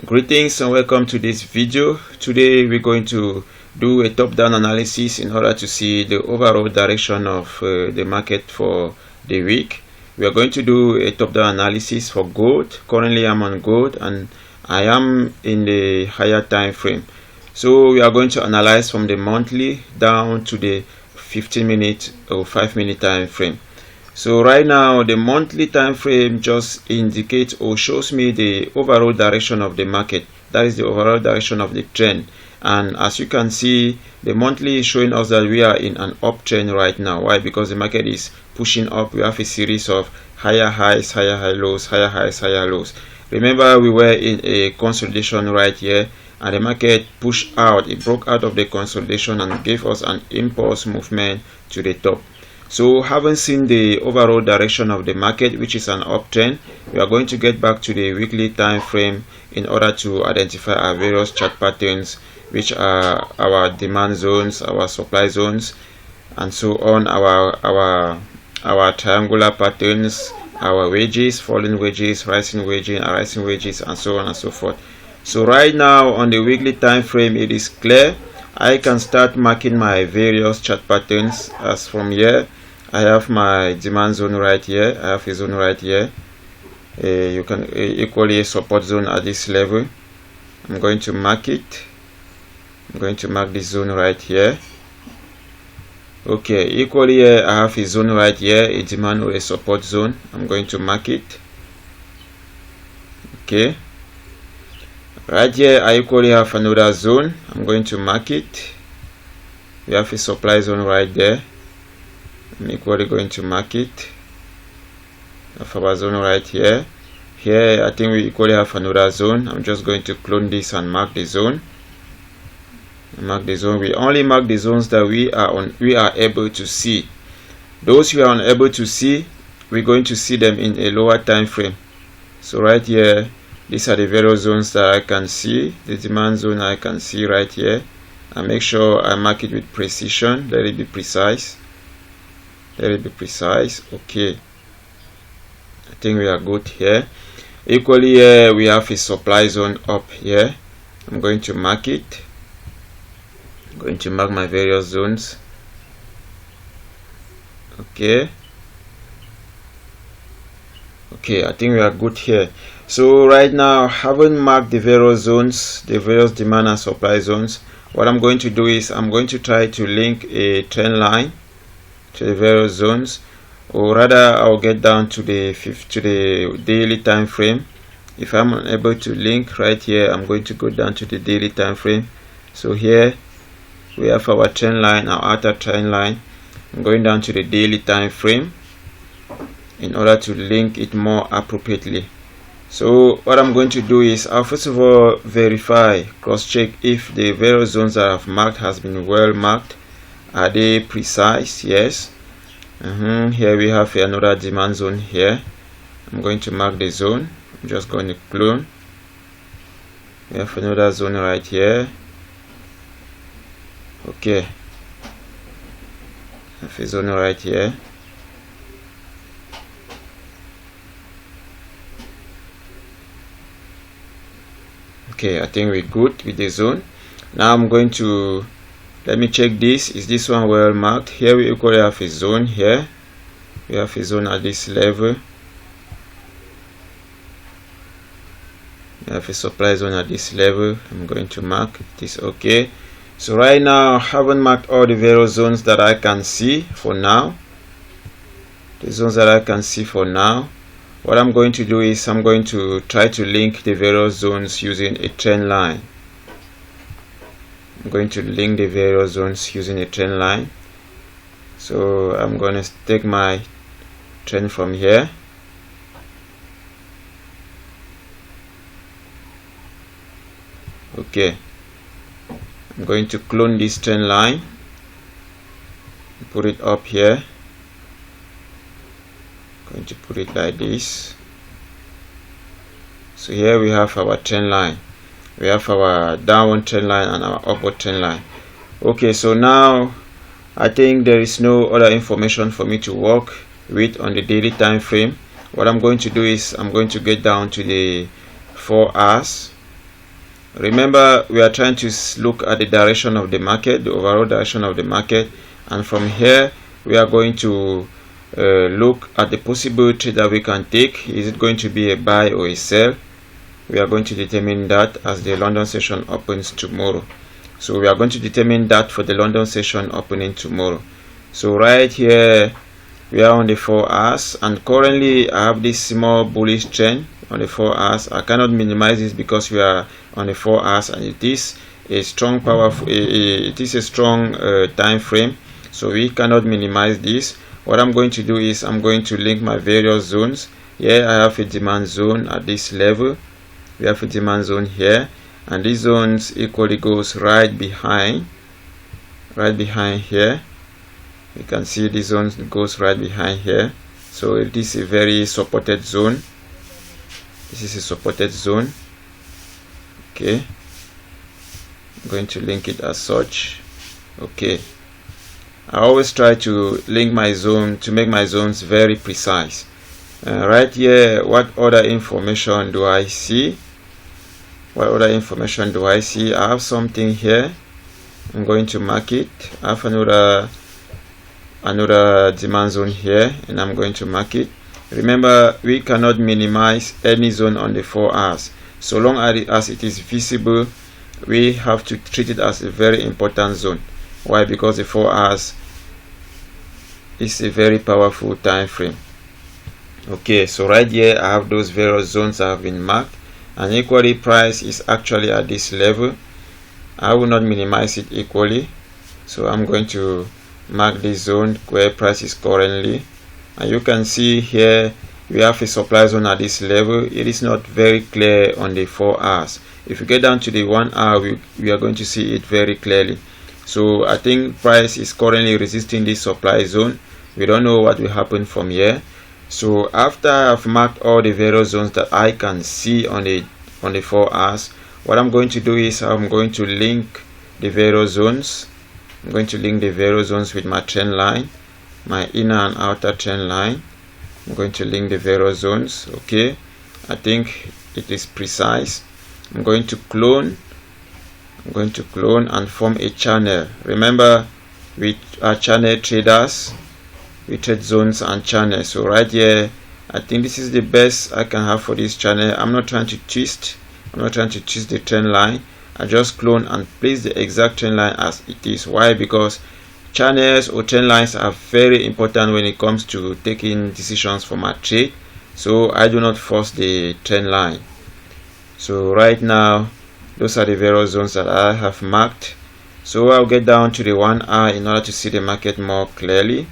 Greetings and welcome to this video. Today we're going to do a top-down analysis in order to see the overall direction of the market for the week. We are going to do a top-down analysis for gold. Currently I'm on gold and I am in the higher time frame. So we are going to analyze from the monthly down to the 15-minute or 5-minute time frame. So right now the monthly time frame just indicates or shows me the overall direction of the market. That is the overall direction of the trend. And as you can see, the monthly is showing us that we are in an uptrend right now. Why? Because the market is pushing up. We have a series of higher highs, higher high lows, higher highs, higher lows. Remember, we were in a consolidation right here, and the market pushed out. It broke out of the consolidation and gave us an impulse movement to the top. So having seen the overall direction of the market, which is an uptrend, we are going to get back to the weekly time frame in order to identify our various chart patterns, which are our demand zones, our supply zones, and so on, our triangular patterns, our wages, falling wages, rising wages, and so on and so forth. So right now on the weekly time frame, it is clear. I can start marking my various chart patterns. As from here, I have my demand zone right here. I have a zone right here. You can equally a support zone at this level. I'm going to mark it. I'm going to mark this zone right here. Okay, equally here I have a zone right here, a demand or a support zone. I'm going to mark it. Okay. Right here I equally have another zone. I'm going to mark it. We have a supply zone right there. I'm equally going to mark it. We have our zone right here. Here I think we equally have another zone. I'm just going to clone this and mark the zone. Mark the zone. We only mark the zones that we are able to see. Those we are unable to see, we're going to see them in a lower time frame. So right here, these are the various zones that I can see. The demand zone I can see right here. And make sure I mark it with precision. Let it be precise. Let it be precise. Okay. I think we are good here. Equally here, we have a supply zone up here. I'm going to mark it. I'm going to mark my various zones. Okay. Okay, I think we are good here. So right now, having marked the various zones, the various demand and supply zones, what I'm going to do is I'm going to try to link a trend line to the various zones, or rather I'll get down to the daily time frame. If I'm unable to link right here, I'm going to go down to the daily time frame. So here we have our trend line, our outer trend line. I'm going down to the daily time frame in order to link it more appropriately. So what I'm going to do is I'll first of all verify, cross-check if the various zones that I've marked has been well marked. Are they precise? Yes. Here we have another demand zone here. I'm going to mark the zone. I'm just going to clone. We have another zone right here. Okay. I have a zone right here. Okay, I think we're good with the zone. Now I'm going to, let me check this. Is this one well marked? Here we equally have a zone here. We have a zone at this level. We have a supply zone at this level. I'm going to mark this. Okay. So right now, I haven't marked all the various zones that I can see for now. The zones that I can see for now. What I'm going to do is I'm going to try to link the various zones using a trend line. I'm going to link the various zones using a trend line. So I'm going to take my trend from here. Okay. I'm going to clone this trend line. Put it up here. Going to put it like this. So here we have our trend line. We have our downward trend line and our upward trend line. Okay, so now I think there is no other information for me to work with on the daily time frame. What I'm going to do is I'm going to get down to the 4 hours. Remember, we are trying to look at the direction of the market, the overall direction of the market, and from here we are going to look at the possible trade that we can take. Is it going to be a buy or a sell? We are going to determine that as the London session opens tomorrow. So we are going to determine that for the London session opening tomorrow. So right here we are on the 4 hours, and currently I have this small bullish trend on the 4 hours. I cannot minimize this because we are on the 4 hours, and it is a strong powerful it is a strong time frame, so we cannot minimize this. What I'm going to do is I'm going to link my various zones. Here I have a demand zone at this level, we have a demand zone here, and these zones equally goes right behind here. You can see this zone goes right behind here, so it is a very supported zone. This is a supported zone. Okay, I'm going to link it as such. Okay, I always try to link my zone to make my zones very precise. Right here, what other information do I see? What other information do I see? I have something here. I'm going to mark it. I have another demand zone here, and I'm going to mark it. Remember, we cannot minimize any zone on the 4 hours. So long as it is visible, we have to treat it as a very important zone. Why? Because the 4 hours is a very powerful time frame. Okay, so right here I have those various zones that have been marked, and equally price is actually at this level. I will not minimize it equally, so I'm going to mark this zone where price is currently, and you can see here we have a supply zone at this level. It is not very clear on the 4 hours. If you get down to the 1 hour, we are going to see it very clearly. So I think price is currently resisting this supply zone. We don't know what will happen from here. So after I've marked all the various zones that I can see on the 4 hours, what I'm going to do is I'm going to link the various zones. I'm going to link the various zones with my trend line, my inner and outer trend line. I'm going to link the various zones. Okay, I think it is precise. I'm going to clone and form a channel. Remember, we are channel traders. We trade zones and channels. So right here, I think this is the best I can have for this channel. I'm not trying to twist the trend line. I just clone and place the exact trend line as it is. Why? Because channels or trend lines are very important when it comes to taking decisions for my trade. So I do not force the trend line. So right now, those are the various zones that I have marked. So I'll get down to the 1 hour in order to see the market more clearly.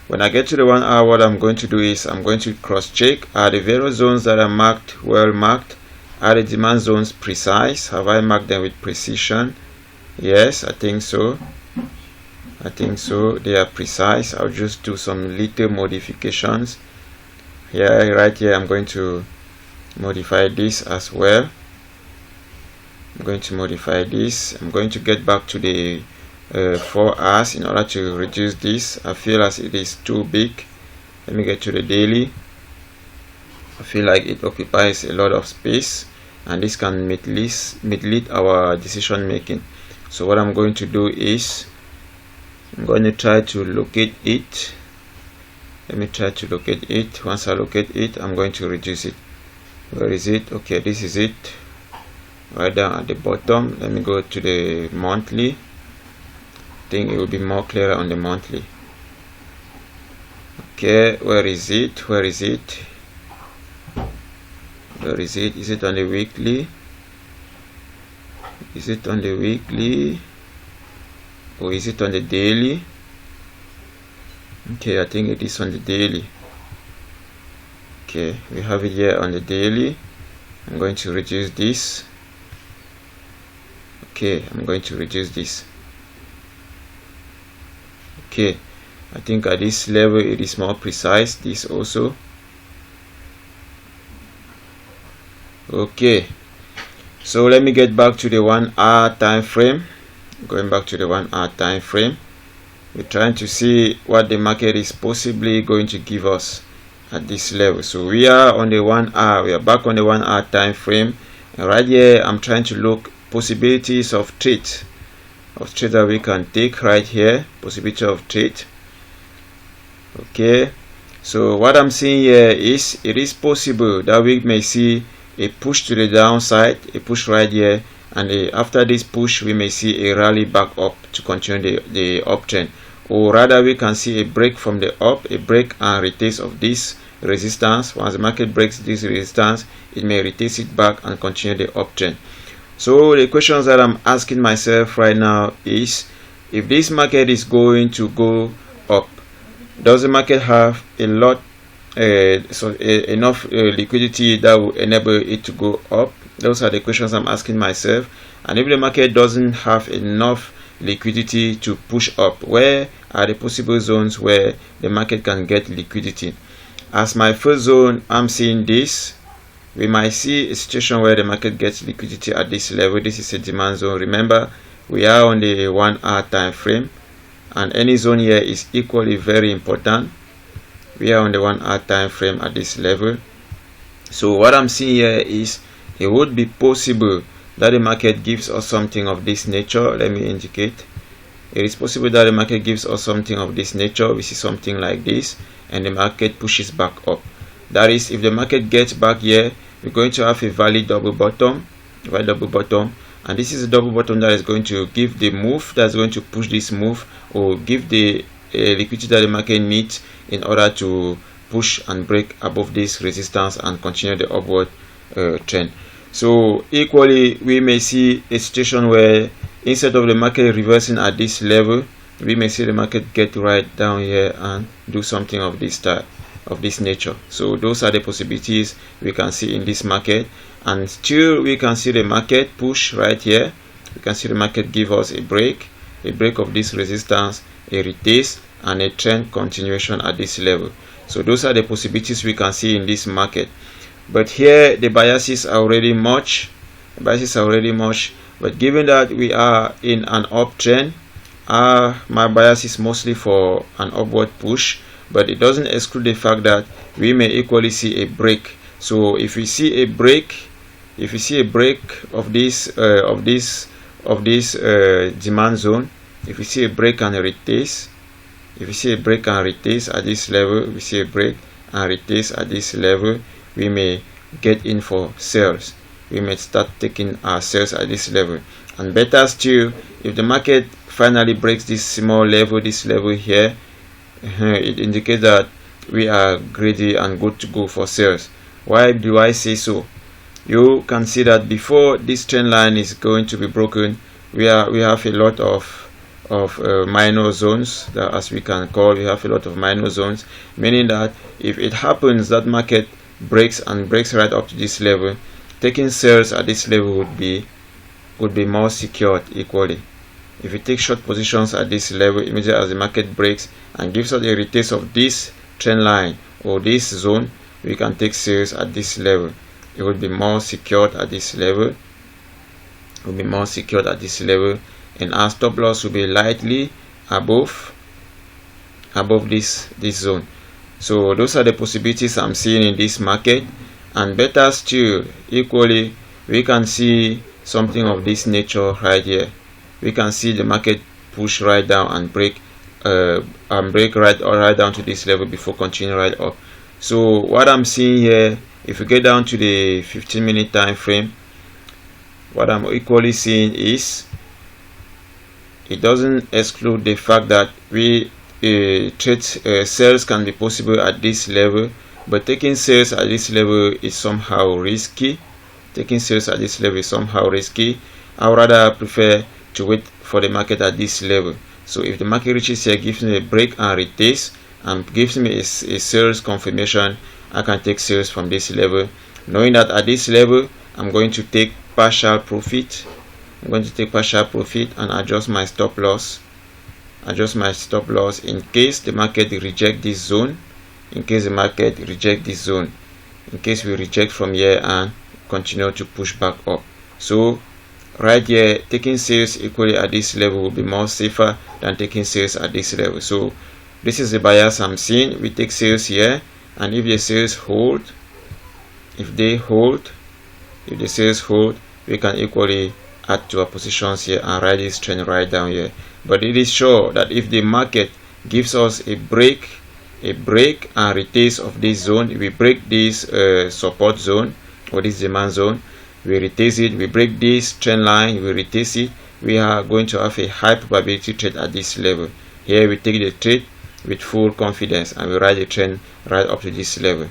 When I get to the 1 hour, what I'm going to do is I'm going to cross check. Are the various zones that are marked well marked? Are the demand zones precise? Have I marked them with precision? Yes, I think so. They are precise. I'll just do some little modifications here. Right here, I'm going to modify this as well. I'm going to modify this. I'm going to get back to the 4 hours in order to reduce this. I feel as it is too big. Let me get to the daily. I feel like it occupies a lot of space, and this can mislead our decision making. So what I'm going to do is I'm going to try to locate it. Let me try to locate it. Once I locate it, I'm going to reduce it. Where is it? Okay, this is it, right down at the bottom. Let me go to the monthly. I think it will be more clearer on the monthly. Okay, where is it? Is it on the weekly? Or is it on the daily? Okay, I think it is on the daily. Okay, we have it here on the daily. I'm going to reduce this. Okay, I'm going to reduce this. Okay, I think at this level it is more precise. This also. Okay, so let me get back to the 1 hour time frame. Going back to the 1 hour time frame, we're trying to see what the market is possibly going to give us at this level. So we are on the 1 hour. We are back on the 1 hour time frame, and right here I'm trying to look possibilities of trade that we can take right here. Possibility of trade. Okay, so what I'm seeing here is it is possible that we may see a push to the downside, a push right here, and after this push we may see a rally back up to continue the uptrend, or rather we can see a break from the up, a break and retest of this resistance. Once the market breaks this resistance, it may retest it back and continue the uptrend. So the questions that I'm asking myself right now is, if this market is going to go up, does the market have a lot enough liquidity that will enable it to go up? Those are the questions I'm asking myself. And if the market doesn't have enough liquidity to push up, where are the possible zones where the market can get liquidity? As my first zone, I'm seeing this. We might see a situation where the market gets liquidity at this level. This is a demand zone. Remember, we are on the 1 hour time frame, and any zone here is equally very important. We are on the 1 hour time frame at this level. So what I'm seeing here is it would be possible that the market gives us something of this nature. Let me indicate. It is possible that the market gives us something of this nature. We see something like this, and the market pushes back up. That is, if the market gets back here, we're going to have a valid double bottom, and this is a double bottom that is going to give the move, that's going to push this move, or give the liquidity that the market needs in order to push and break above this resistance and continue the upward trend. So equally, we may see a situation where instead of the market reversing at this level, we may see the market get right down here and do something of this type, of this nature. So those are the possibilities we can see in this market, and still we can see the market push right here. We can see the market give us a break of this resistance, a retest, and a trend continuation at this level. So those are the possibilities we can see in this market. But here the biases are already much, but given that we are in an uptrend, my bias is mostly for an upward push, but it doesn't exclude the fact that we may equally see a break. So if we see a break, of this demand zone, if we see a break and a retest, at this level, we see a break and retest at this level, we may get in for sales. We may start taking our sales at this level. And better still, if the market finally breaks this small level, this level here, it indicates that we are greedy and good to go for sales. Why do I say so? You can see that before this trend line is going to be broken, we have a lot of minor zones, that as we can call, we have a lot of minor zones, meaning that if it happens that market breaks right up to this level, taking sales at this level would be more secured equally. If you take short positions at this level, immediately as the market breaks and gives us a retest of this trend line or this zone, we can take sales at this level. It will be more secured at this level. And our stop loss will be lightly above this zone. So those are the possibilities I'm seeing in this market. And better still, equally, we can see something of this nature right here. We can see the market push right down and break right down to this level before continuing right up. So what I'm seeing here, if we get down to the 15-minute time frame, what I'm equally seeing is it doesn't exclude the fact that sales can be possible at this level, but taking sales at this level is somehow risky. I would rather prefer to wait for the market at this level. So if the market reaches here, gives me a break and retest, and gives me a sales confirmation, I can take sales from this level, knowing that at this level I'm going to take partial profit. And adjust my stop loss. In case the market reject this zone. In case we reject from here and continue to push back up. So right here, taking sales equally at this level will be more safer than taking sales at this level. So this is the bias I'm seeing. We take sales here, and if the sales hold, we can equally add to our positions here and ride this trend right down here. But it is sure that if the market gives us a break and retails of this zone, we break this support zone or this demand zone, we retest it, we break this trend line, we retest it, we are going to have a high probability trade at this level. Here we take the trade with full confidence and we ride the trend right up to this level.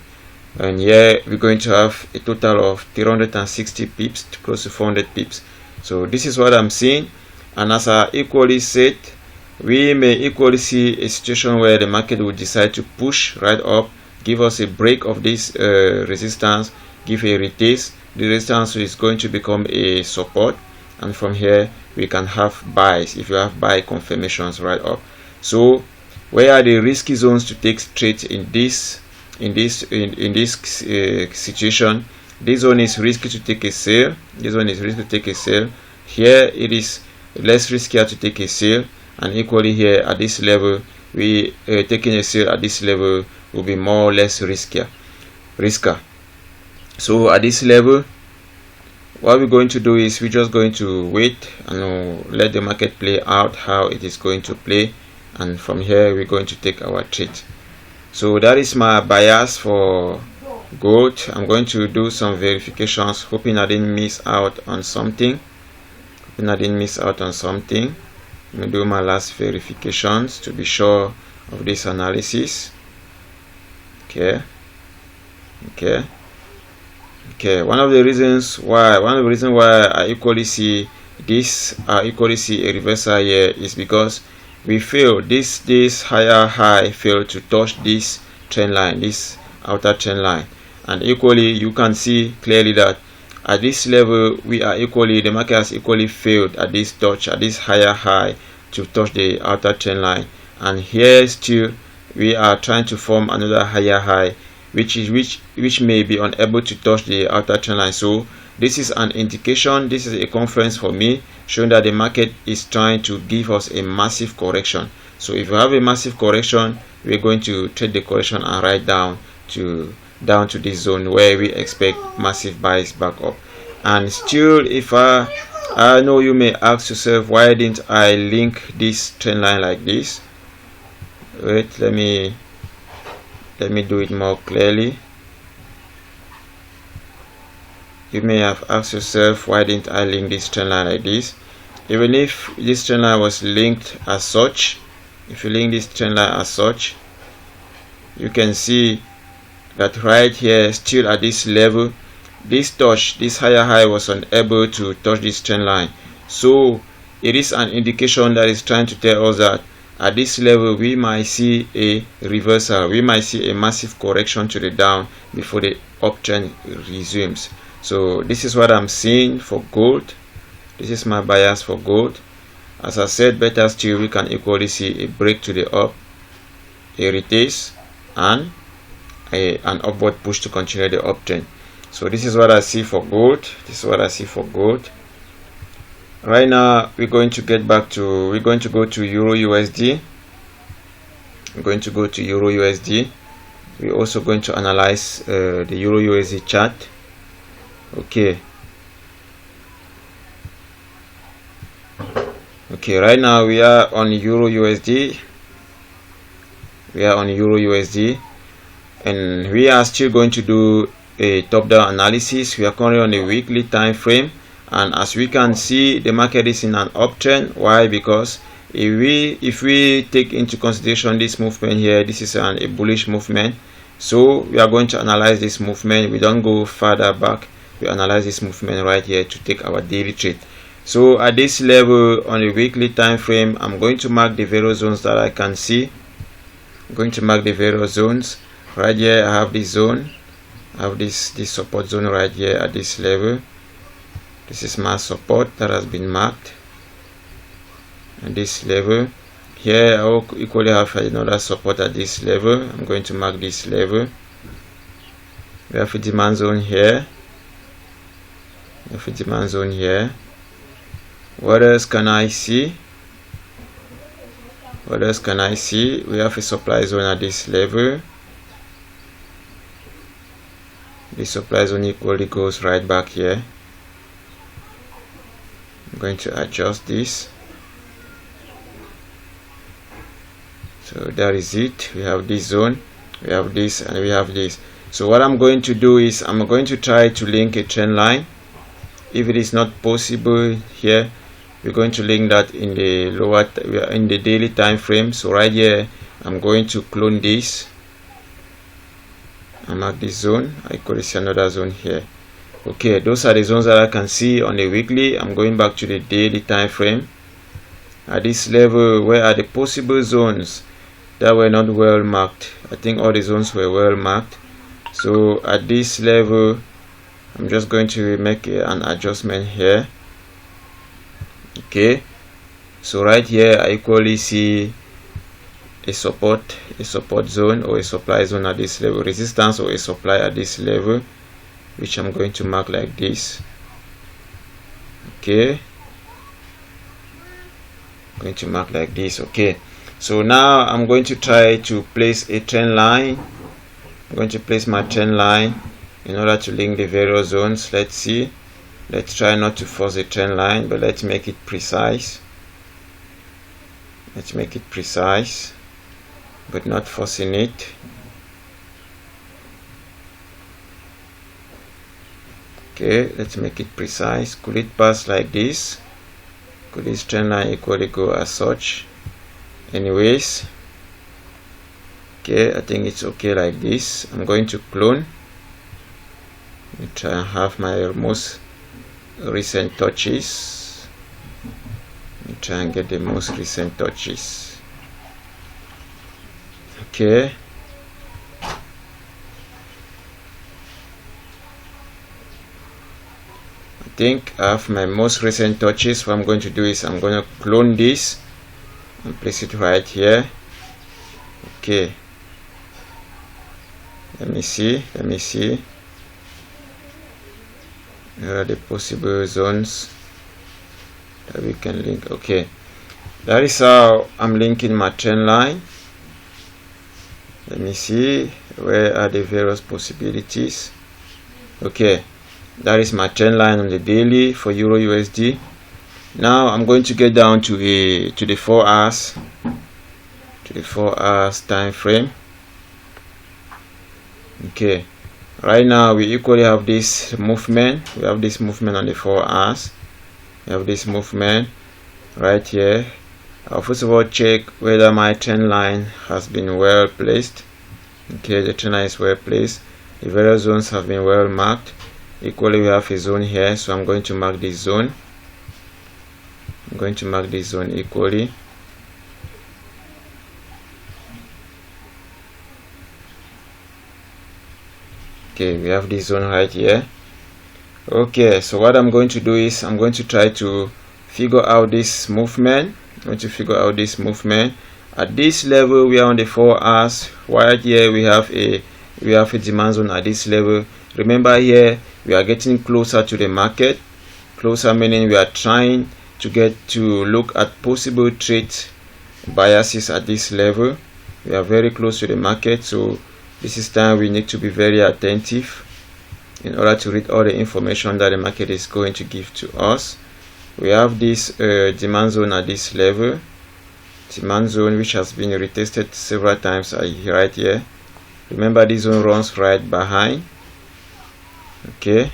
And here we're going to have a total of 360 pips to close to 400 pips. So this is what I'm seeing. And as I equally said, we may equally see a situation where the market will decide to push right up, give us a break of this resistance, give a retest. The resistance is going to become a support, and from here we can have buys if you have buy confirmations right up. So where are the risky zones to take trades in this situation? This zone is risky to take a sale. This one is risky to take a sale. Here it is less riskier to take a sale, and equally here at this level, we taking a sale at this level will be more or less riskier. So at this level, what we're going to do is we're just going to wait and let the market play out how it is going to play, and from here we're going to take our trade. So that is my bias for gold. I'm going to do some verifications, hoping I didn't miss out on something. Let me do my last verifications to be sure of this analysis. Okay. One of the reasons why I equally see a reversal here is because we feel this higher high failed to touch this trend line, this outer trend line, and equally you can see clearly that at this level the market has equally failed at this higher high to touch the outer trend line, and here still we are trying to form another higher high which may be unable to touch the outer trend line. So this is an indication, this is a conference for me showing that the market is trying to give us a massive correction. So if you have a massive correction, we're going to trade the correction and ride down to this zone where we expect massive buys back up. And still, if I know you may ask yourself, why didn't I link this trend line like this? Wait, let me do it more clearly. You may have asked yourself, why didn't I link this trend line like this? Even if this trend line was linked as such, if you link this trend line as such, you can see that right here, still at this level, this higher high was unable to touch this trend line. So it is an indication that is trying to tell us that at this level we might see a reversal, we might see a massive correction to the down before the uptrend resumes. So this is what I'm seeing for gold. This is my bias for gold. As I said, better still, we can equally see a break to the up, a retest, and an upward push to continue the uptrend. So this is what I see for gold. Right now we're going to go to EURUSD. We're also going to analyze the EURUSD chart. Okay, right now we are on EURUSD. And we are still going to do a top-down analysis. We are currently on a weekly time frame, and as we can see, the market is in an uptrend. Why? Because if we take into consideration this movement here, this is a bullish movement. So we are going to analyze this movement. We don't go further back. We analyze this movement right here to take our daily trade. So at this level on a weekly time frame, I'm going to mark the various zones that I can see. Right here I have this zone, I have this support zone right here at this level. This is my support that has been marked at this level. Here I will equally have another support at this level. I'm going to mark this level. We have a demand zone here. What else can I see? We have a supply zone at this level. The supply zone equally goes right back here. going to adjust this. So that is it. We have this zone, we have this, and we have this. So what I'm going to do is I'm going to try to link a trend line. If it is not possible here, we're going to link that in the lower in the daily time frame. So right here I'm going to clone this and mark this zone. I could see another zone here. Okay, those are the zones that I can see on the weekly. I'm going back to the daily time frame. At this level, where are the possible zones that were not well marked? I think all the zones were well marked. So at this level, I'm just going to make an adjustment here. Okay, so right here I equally see a support zone or a supply zone at this level, resistance or a supply at this level, which I'm going to mark like this. Okay, I'm going to mark like this. Okay, so now I'm going to try to place a trend line. I'm going to place my trend line in order to link the various zones. Let's see. Let's try not to force a trend line, but let's make it precise. Let's make it precise, but not forcing it. Okay, let's make it precise. Could it pass like this? Could this trend line equally go as such? Anyways, okay, I think it's okay like this. I'm going to clone. Let me try and have my most recent touches. Let me try and get the most recent touches. Okay. I think I have my most recent touches. What I'm going to do is I'm going to clone this and place it right here. Okay. Let me see. Here are the possible zones that we can link. Okay, that is how I'm linking my trend line. Let me see, where are the various possibilities? Okay, that is my trend line on the daily for Euro USD. Now I'm going to get down to the 4 hours time frame. Okay, right now we equally have this movement. We have this movement on the 4 hours. We have this movement right here. I'll first of all check whether my trend line has been well placed. Okay, the trend line is well placed. The various zones have been well marked. Equally, we have a zone here, so I'm going to mark this zone. I'm going to mark this zone equally. Okay, we have this zone right here. Okay, so what I'm going to do is I'm going to try to figure out this movement. I'm going to figure out this movement. At this level, we are on the 4 hours. Right here, we have a demand zone at this level. Remember here, we are getting closer to the market. Closer meaning we are trying to get to look at possible trade biases at this level. We are very close to the market, so this is time we need to be very attentive in order to read all the information that the market is going to give to us. We have this demand zone at this level, demand zone which has been retested several times right here. Remember, this zone runs right behind. Okay,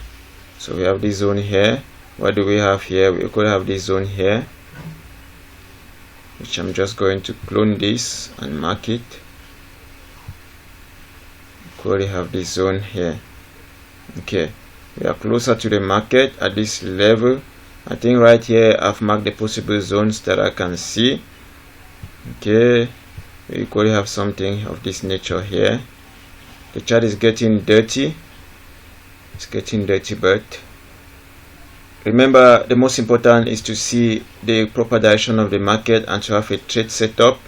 so we have this zone here. What do we have here? We could have this zone here, which I'm just going to clone this and mark it. We could have this zone here. Okay, we are closer to the market at this level. I think right here I've marked the possible zones that I can see. Okay, we could have something of this nature here. The chart is getting dirty. It's getting dirty, but remember, the most important is to see the proper direction of the market and to have a trade setup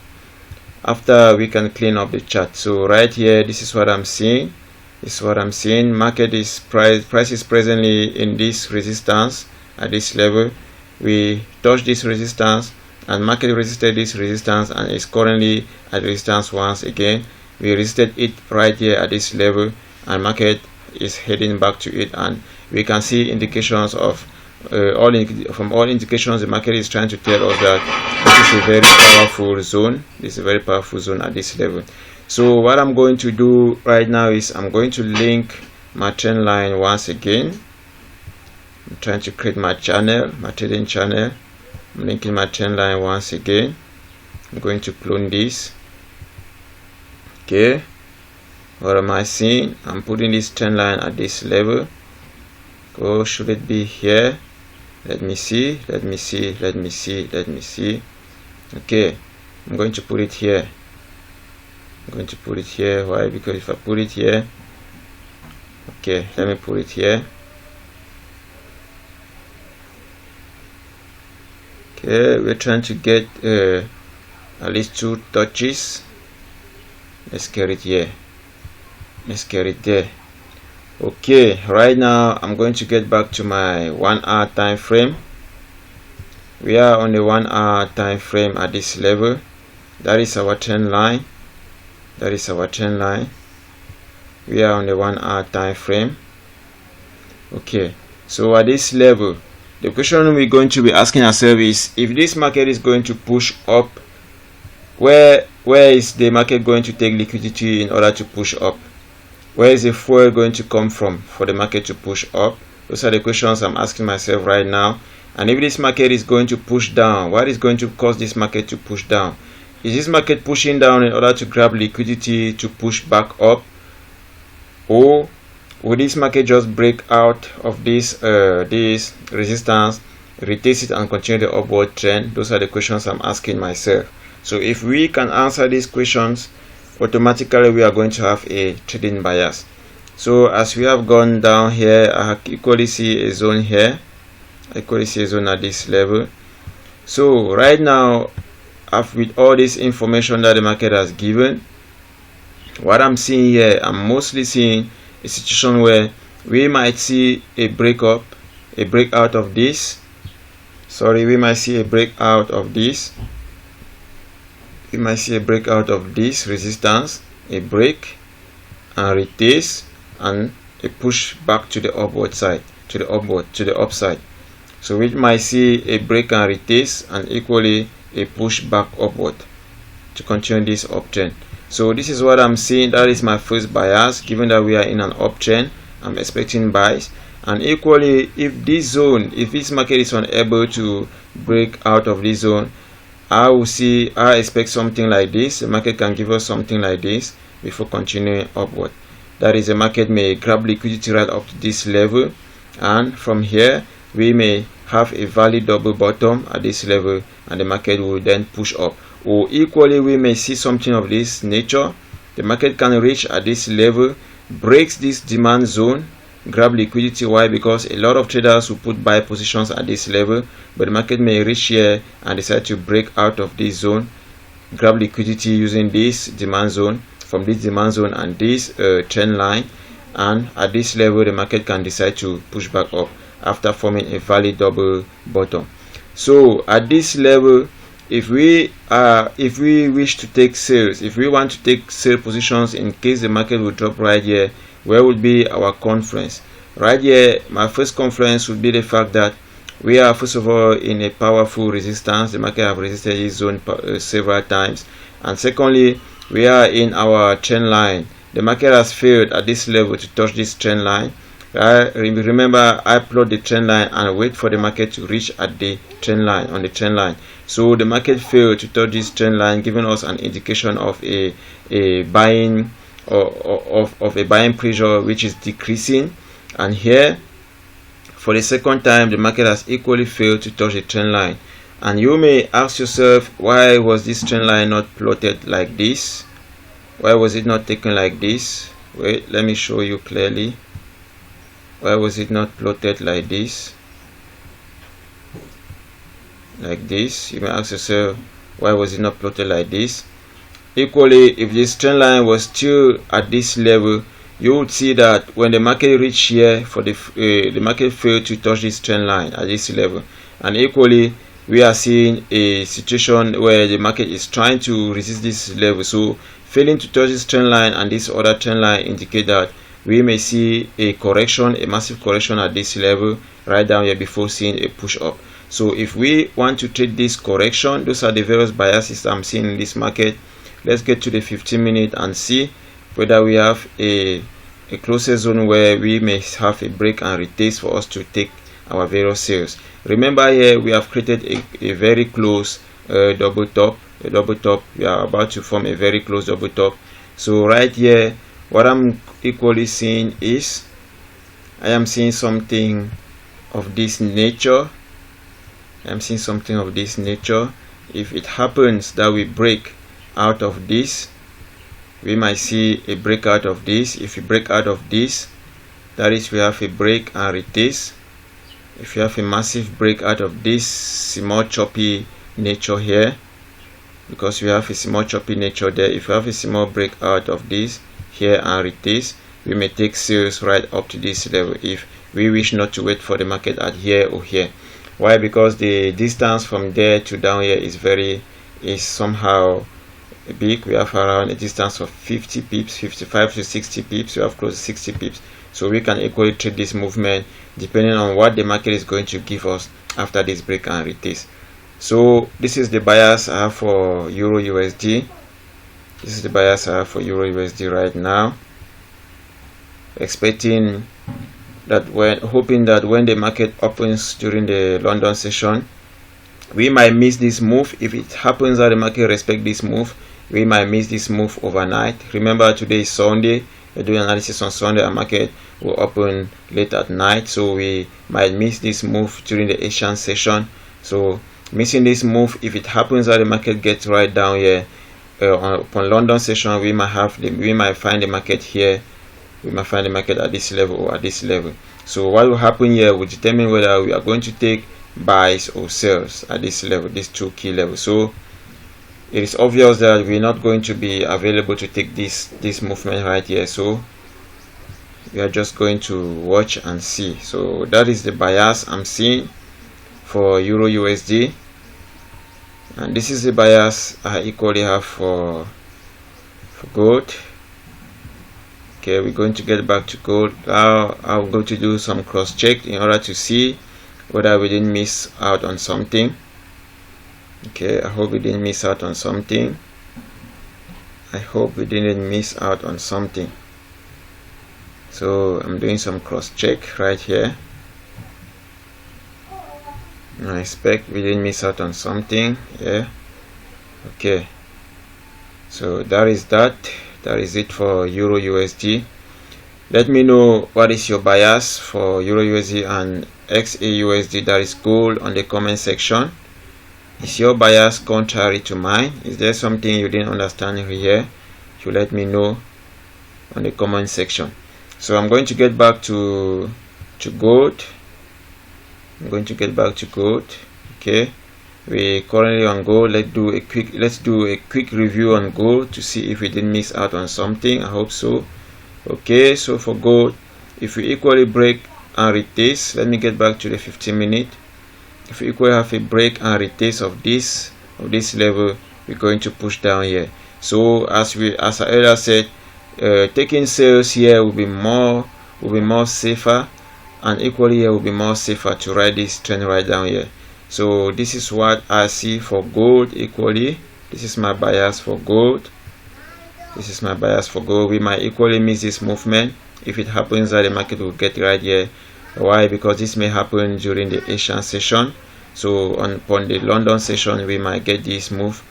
after we can clean up the chart. So right here, this is what I'm seeing. This is what I'm seeing. Market is price is presently in this resistance at this level. We touched this resistance and market resisted this resistance and is currently at resistance once again. We resisted it right here at this level and market is heading back to it, and we can see indications of from all indications, the market is trying to tell us that this is a very powerful zone. This is a very powerful zone at this level. So what I'm going to do right now is I'm going to link my trend line once again. I'm trying to create my channel, my trading channel. I'm linking my trend line once again. I'm going to clone this. Okay, what am I seeing? I'm putting this trend line at this level. Oh, should it be here? Let me see. Okay, I'm going to put it here. Why? Because if I put it here, okay, let me put it here. Okay, we're trying to get at least 2 touches. Let's get it here. Let's get it there. Okay, right now I'm going to get back to my 1 hour time frame. We are on the 1 hour time frame at this level. That is our trend line. We are on the 1 hour time frame. Okay, so at this level, the question we're going to be asking ourselves is, if this market is going to push up, where is the market going to take liquidity in order to push up? Where is the fuel going to come from for the market to push up? Those are the questions I'm asking myself right now. And if this market is going to push down, what is going to cause this market to push down? Is this market pushing down in order to grab liquidity to push back up? Or will this market just break out of this resistance, retest it and continue the upward trend? Those are the questions I'm asking myself. So if we can answer these questions, automatically we are going to have a trading bias. So as we have gone down here, I equally see a zone here. I equally see a zone at this level. So right now, with all this information that the market has given, what I'm seeing here, I'm mostly seeing a situation where we might see a breakout of this. We might see a breakout of this. We might see a breakout of this resistance, a break and retest, and a push back to the upward side, to the upside. So we might see a break and retest, and equally a push back upward to continue this uptrend. So this is what I'm seeing. That is my first bias. Given that we are in an uptrend, I'm expecting buys. And equally, if this market is unable to break out of this zone, I expect something like this. The market can give us something like this before continuing upward. That is, the market may grab liquidity right up to this level, and from here we may have a valid double bottom at this level, and the market will then push up. Or equally, we may see something of this nature. The market can reach at this level, breaks this demand zone, grab liquidity. Why? Because a lot of traders will put buy positions at this level, but the market may reach here and decide to break out of this zone, grab liquidity using this demand zone, from this demand zone and this trend line, and at this level the market can decide to push back up after forming a valid double bottom. So at this level, if we wish to take sales, if we want to take sale positions in case the market will drop right here, where would be our conference? Right here, my first conference would be the fact that we are first of all in a powerful resistance. The market have resisted this zone several times, and secondly, we are in our trend line. The market has failed at this level to touch this trend line. Remember, I plot the trend line and wait for the market to reach at the trend line, on the trend line. So the market failed to touch this trend line, giving us an indication of a buying of a buying pressure which is decreasing. And here, for the second time, the market has equally failed to touch the trend line. And you may ask yourself, why was this trend line not plotted like this? Why was it not taken like this? Wait, let me show you clearly. Why was it not plotted like this? Like this. You may ask yourself, why was it not plotted like this? Equally, if this trend line was still at this level, you would see that when the market reached here, the market failed to touch this trend line at this level. And equally, we are seeing a situation where the market is trying to resist this level. So failing to touch this trend line and this other trend line indicate that we may see a correction, a massive correction at this level right down here before seeing a push up. So if we want to trade this correction, those are the various biases I'm seeing in this market. Let's get to the 15-minute and see whether we have a closer zone where we may have a break and retest for us to take our various sales. Remember, here we have created a very close double top. We are about to form a very close double top. So right here, what I'm equally seeing is, I am seeing something of this nature. If it happens that we break out of this, we might see a breakout of this. If we break out of this, that is, we have a break and retest. If you have a massive break out of this small choppy nature here, because we have a small choppy nature there, if you have a small break out of this here and retest, we may take sales right up to this level if we wish not to wait for the market at here or here. Why? Because the distance from there to down here is somehow big. We have around a distance of 50 pips, 55 to 60 pips. We have close to 60 pips. So we can equally trade this movement depending on what the market is going to give us after this break and retest. So this is the bias I have for EURUSD. This is the bias I have for EURUSD right now. Expecting that, hoping that when the market opens during the London session, we might miss this move. If it happens that the market respects this move, we might miss this move overnight. Remember, today is Sunday. We're doing analysis on Sunday, and market will open late at night, so we might miss this move during the Asian session. So missing this move, if it happens that the market gets right down here upon London session, we might find the market here. We might find the market at this level or at this level. So what will happen here will determine whether we are going to take buys or sells at this level, these two key levels. So it is obvious that we're not going to be available to take this movement right here. So we are just going to watch and see. So that is the bias I'm seeing for EURUSD, and this is the bias I equally have for gold. Okay, we're going to get back to gold. Now I'm going to do some cross check in order to see whether we didn't miss out on something. Okay, I hope we didn't miss out on something. So I'm doing some cross check right here. I expect we didn't miss out on something. Yeah. Okay, so that is it for EURUSD. Let me know what is your bias for EURUSD and XAUSD, that is gold, on the comment section. Is your bias contrary to mine? Is there something you didn't understand here? You let me know on the comment section. So I'm going to get back to gold. Okay, we currently on gold. Let's do a quick review on gold to see if we didn't miss out on something. I hope so. Okay, so for gold, if we equally break and retest, let me get back to the 15-minute. If we equally have a break and retest of this level, we're going to push down here. So as I earlier said, taking sales here will be more safer, and equally here will be more safer to ride this trend right down here. So this is what I see for gold equally. This is my bias for gold. We might equally miss this movement if it happens that the market will get right here. Why? Because this may happen during the Asian session. So upon the London session, we might get this move,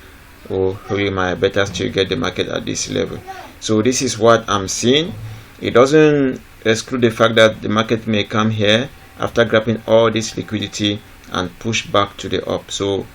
or we might better still get the market at this level. So this is what I'm seeing. It doesn't exclude the fact that the market may come here after grabbing all this liquidity and push back to the up. So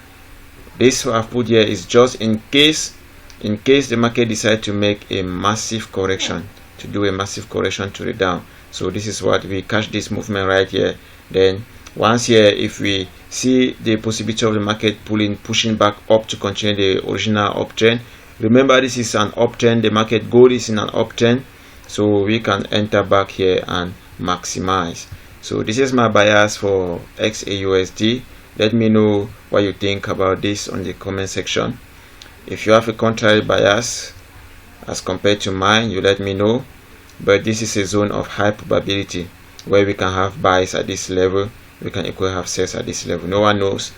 this I've put here is just in case the market decides to make a massive correction, to do a massive correction to the down. So this is what we catch this movement right here. Then once here, if we see the possibility of the market pushing back up to continue the original uptrend, remember this is an uptrend, the market goal is in an uptrend, so we can enter back here and maximize. So this is my bias for XAUSD. Let me know what you think about this on the comment section. If you have a contrary bias as compared to mine, you let me know. but this is a zone of high probability where we can have buys at this level, we can equally have sells at this level. No one knows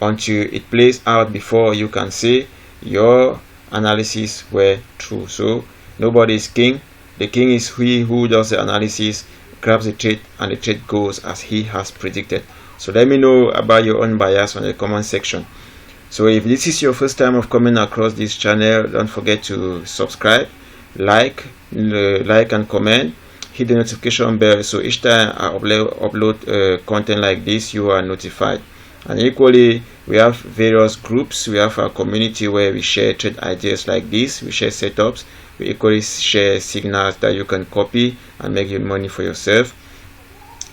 until it plays out before you can say your analysis were true. So nobody is king. The king is he who does the analysis, grabs the trade, and the trade goes as he has predicted. So let me know about your own bias on the comment section. So if this is your first time of coming across this channel, don't forget to subscribe, like and comment, hit the notification bell so each time I upload content like this, you are notified. And equally, we have various groups. We have our community where we share trade ideas like this, we share setups, we equally share signals that you can copy and make your money for yourself.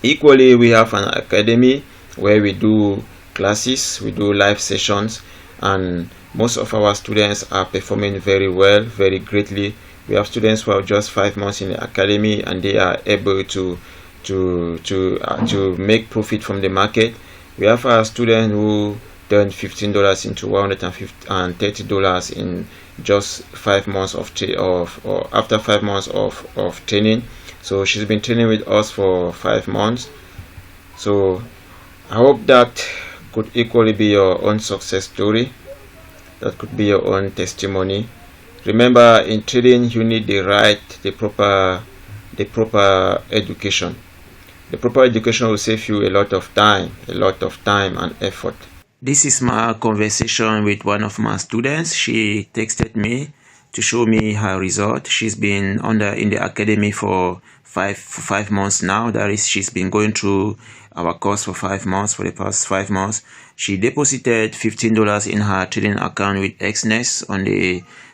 Equally, we have an academy where we do classes, we do live sessions, and most of our students are performing very well, very greatly. We have students who have just 5 months in the academy and they are able to make profit from the market. We have a student who turned $15 into $130 in just 5 months after 5 months of training. So she's been training with us for 5 months. So I hope that could equally be your own success story. That could be your own testimony. Remember, in trading you need the proper education. The proper education will save you a lot of time and effort. This is my conversation with one of my students. She texted me to show me her result. She's been in the academy for five months now. That is, she's been going through our course for 5 months. For the past 5 months, she deposited $15 in her trading account with XNES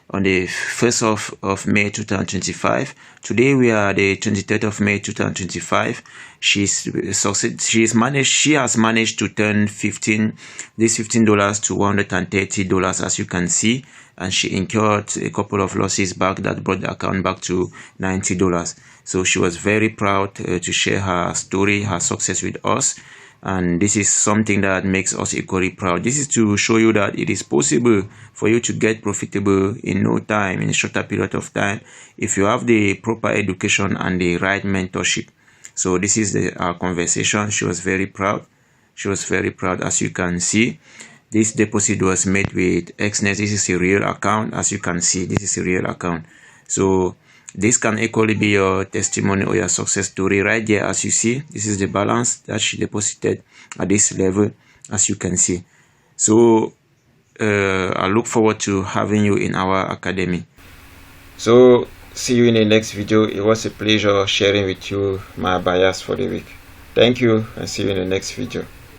on the 1st of May 2025. Today we are the 23rd of May 2025. She has managed to turn this $15 to $130, as you can see, and she incurred a couple of losses back that brought the account back to $90. So she was very proud to share her story, her success with us. And this is something that makes us equally proud. This is to show you that it is possible for you to get profitable in no time, in a shorter period of time, if you have the proper education and the right mentorship. So this is our conversation. She was very proud. She was very proud. As you can see, this deposit was made with XNES. This is a real account. As you can see, this is a real account. So this can equally be your testimony or your success story right there. As you see, this is the balance that she deposited at this level, as you can see. So I look forward to having you in our academy. So see you in the next video. It was a pleasure sharing with you my bias for the week. Thank you, and see you in the next video.